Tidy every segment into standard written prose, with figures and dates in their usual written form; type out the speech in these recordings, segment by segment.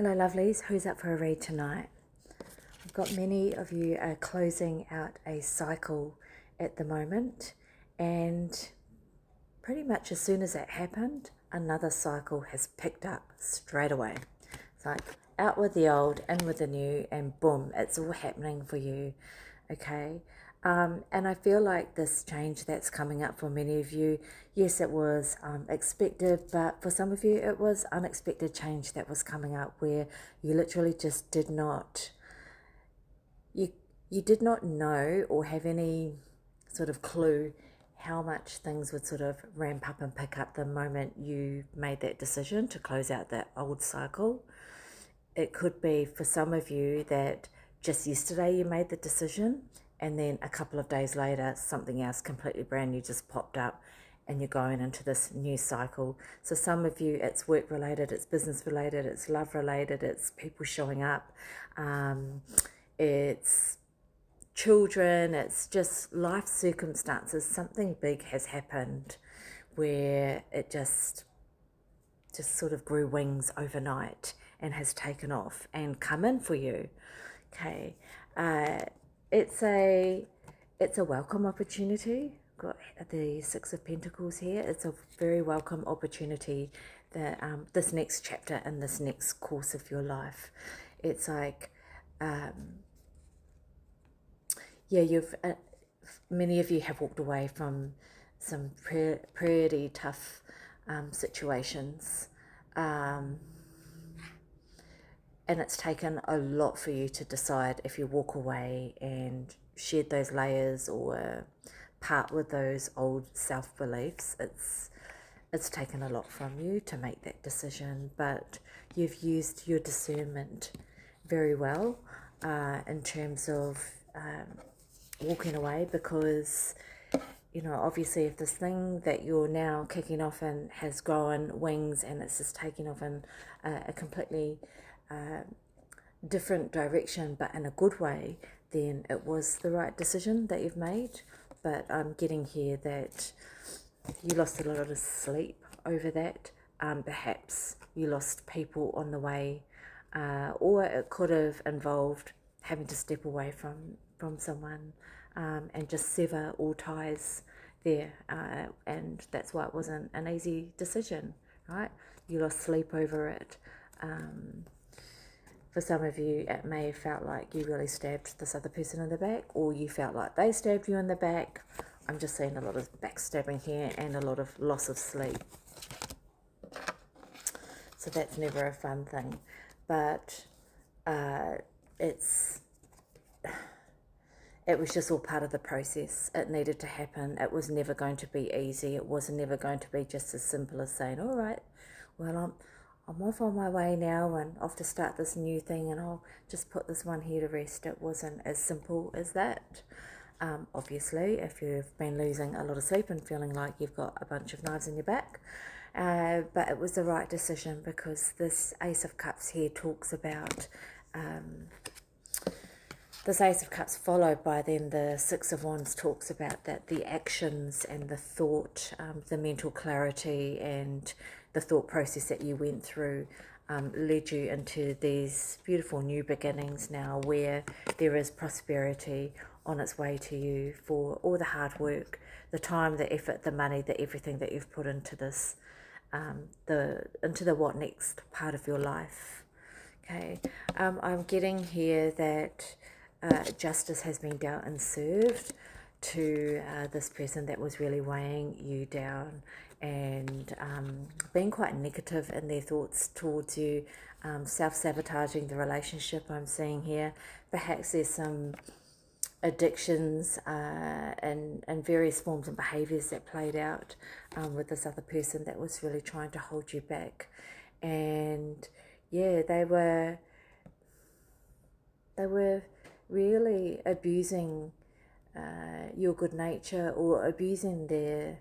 Hello lovelies, who's up for a read tonight? I've got many of you are closing out a cycle at the moment, and pretty much as soon as that happened, another cycle has picked up straight away. It's like out with the old, in with the new, and boom, it's all happening for you, okay? And I feel like this change that's coming up for many of you, yes, it was expected, but for some of you, it was unexpected change that was coming up where you literally just did not, you did not know or have any sort of clue how much things would sort of ramp up and pick up the moment you made that decision to close out that old cycle. It could be for some of you that just yesterday you made the decision and then a couple of days later something else completely brand new just popped up and you're going into this new cycle. So some of you, it's work related, it's business related, it's love related, it's people showing up, it's children, it's just life circumstances. Something big has happened where it just sort of grew wings overnight and has taken off and come in for you. Okay, it's a welcome opportunity. Got the Six of Pentacles here. It's a very welcome opportunity that this next chapter in this next course of your life. It's like you've many of you have walked away from some pretty tough situations, and it's taken a lot for you to decide if you walk away and shed those layers or part with those old self-beliefs. It's taken a lot from you to make that decision, but you've used your discernment very well in terms of walking away, because obviously if this thing that you're now kicking off in has grown wings and it's just taking off in a completely different direction but in a good way, then it was the right decision that you've made. But I'm getting here that you lost a lot of sleep over that. Perhaps you lost people on the way, or it could have involved having to step away from someone and just sever all ties there, and that's why it wasn't an easy decision, right? You lost sleep over it. For some of you, it may have felt like you really stabbed this other person in the back, or you felt like they stabbed you in the back. I'm just seeing a lot of backstabbing here and a lot of loss of sleep. So that's never a fun thing. But it was just all part of the process. It needed to happen. It was never going to be easy. It was never going to be just as simple as saying, all right, well, I'm off on my way now and off to start this new thing and I'll just put this one here to rest. It wasn't as simple as that. Obviously, if you've been losing a lot of sleep and feeling like you've got a bunch of knives in your back, but it was the right decision, because this Ace of Cups here talks about this Ace of Cups followed by then the Six of Wands talks about that the actions and the thought, the mental clarity and the thought process that you went through led you into these beautiful new beginnings now, where there is prosperity on its way to you for all the hard work, the time, the effort, the money, the everything that you've put into this, into the what next part of your life. Okay, I'm getting here that justice has been dealt and served to this person that was really weighing you down and being quite negative in their thoughts towards you, self-sabotaging the relationship I'm seeing here. Perhaps there's some addictions and various forms and behaviours that played out with this other person that was really trying to hold you back. And yeah, they were really abusing your good nature, or abusing the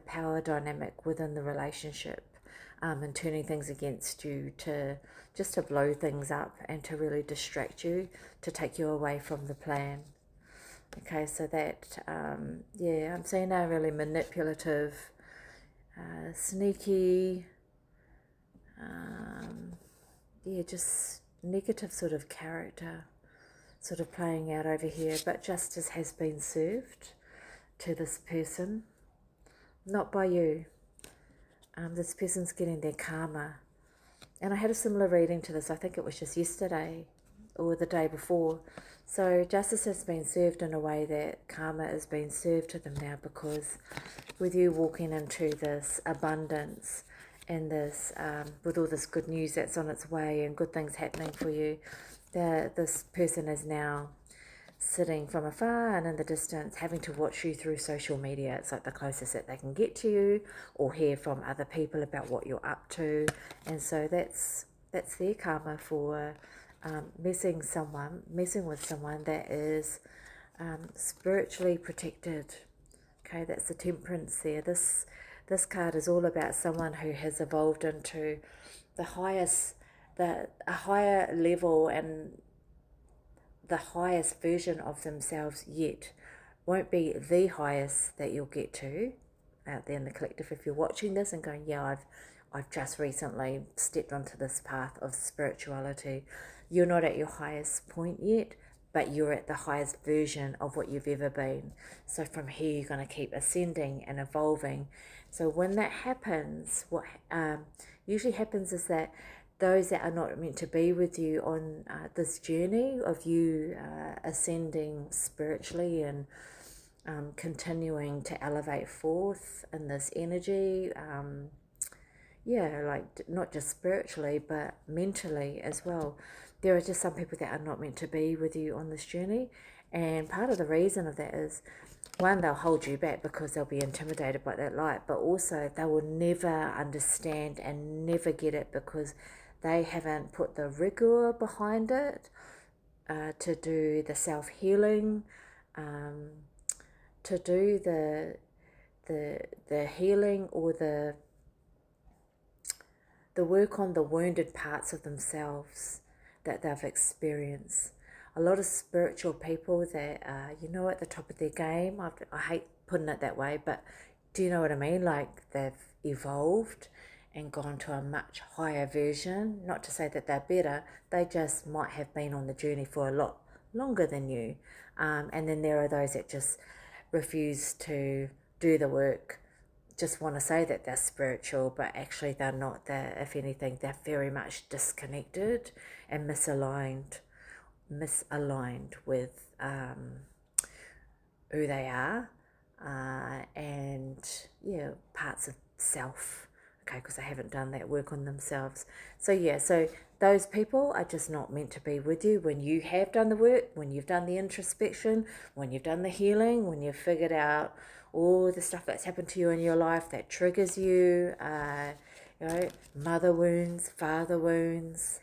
power dynamic within the relationship, and turning things against you to blow things up and to really distract you, to take you away from the plan. Okay, so that I'm seeing a really manipulative, sneaky, yeah, just negative sort of character sort of playing out over here, but justice has been served to this person, not by you. This person's getting their karma. And I had a similar reading to this, I think it was just yesterday or the day before. So justice has been served in a way that karma is being served to them now, because with you walking into this abundance and this, with all this good news that's on its way and good things happening for you, this person is now sitting from afar and in the distance, having to watch you through social media. It's like the closest that they can get to you, or hear from other people about what you're up to. And so that's their karma for messing with someone that is spiritually protected. Okay, that's the Temperance there. This card is all about someone who has evolved into a higher level and the highest version of themselves yet. Won't be the highest that you'll get to out there in the collective if you're watching this and going, yeah, I've just recently stepped onto this path of spirituality. You're not at your highest point yet, but you're at the highest version of what you've ever been. So from here, you're going to keep ascending and evolving. So when that happens, what usually happens is that those that are not meant to be with you on this journey of you ascending spiritually and continuing to elevate forth in this energy, like not just spiritually but mentally as well. There are just some people that are not meant to be with you on this journey, and part of the reason of that is, one, they'll hold you back because they'll be intimidated by that light, but also they will never understand and never get it because they haven't put the rigor behind it to do the self-healing, to do the healing or the work on the wounded parts of themselves that they've experienced. A lot of spiritual people that are, at the top of their game, I hate putting it that way, but do you know what I mean? Like they've evolved and gone to a much higher version. Not to say that they're better, they just might have been on the journey for a lot longer than you. And then there are those that just refuse to do the work, just want to say that they're spiritual, but actually they're not. If anything, they're very much disconnected and misaligned with who they are, and parts of self. Okay, because they haven't done that work on themselves. So those people are just not meant to be with you when you have done the work, when you've done the introspection, when you've done the healing, when you've figured out all the stuff that's happened to you in your life that triggers you, mother wounds, father wounds,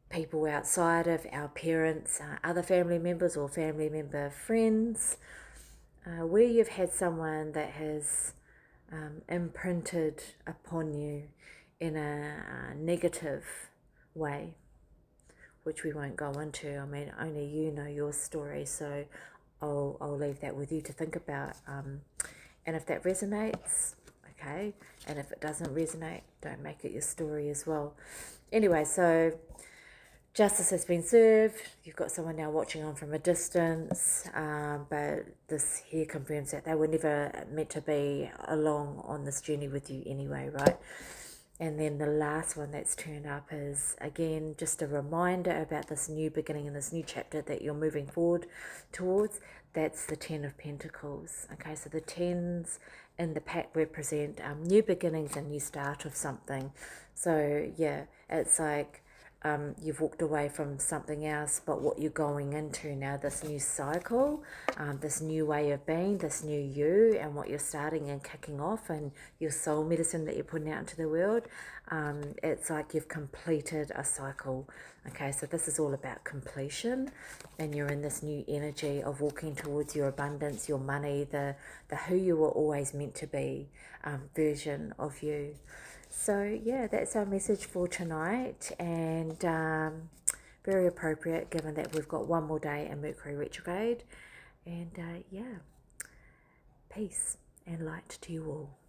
people outside of our parents, other family members or family member friends, where you've had someone that has imprinted upon you in a negative way, which we won't go into. I mean, only you know your story, so I'll leave that with you to think about. And if that resonates, okay, and if it doesn't resonate, don't make it your story as well. Anyway, so justice has been served. You've got someone now watching on from a distance, but this here confirms that they were never meant to be along on this journey with you anyway, right? And then the last one that's turned up is, again, just a reminder about this new beginning and this new chapter that you're moving forward towards. That's the Ten of Pentacles. Okay, so the tens in the pack represent new beginnings and new start of something. So, yeah, it's like you've walked away from something else, but what you're going into now, this new cycle, this new way of being, this new you, and what you're starting and kicking off, and your soul medicine that you're putting out into the world, it's like you've completed a cycle. Okay, so this is all about completion, and you're in this new energy of walking towards your abundance, your money, the who you were always meant to be version of you. So yeah, that's our message for tonight, and very appropriate given that we've got one more day in Mercury retrograde. And peace and light to you all.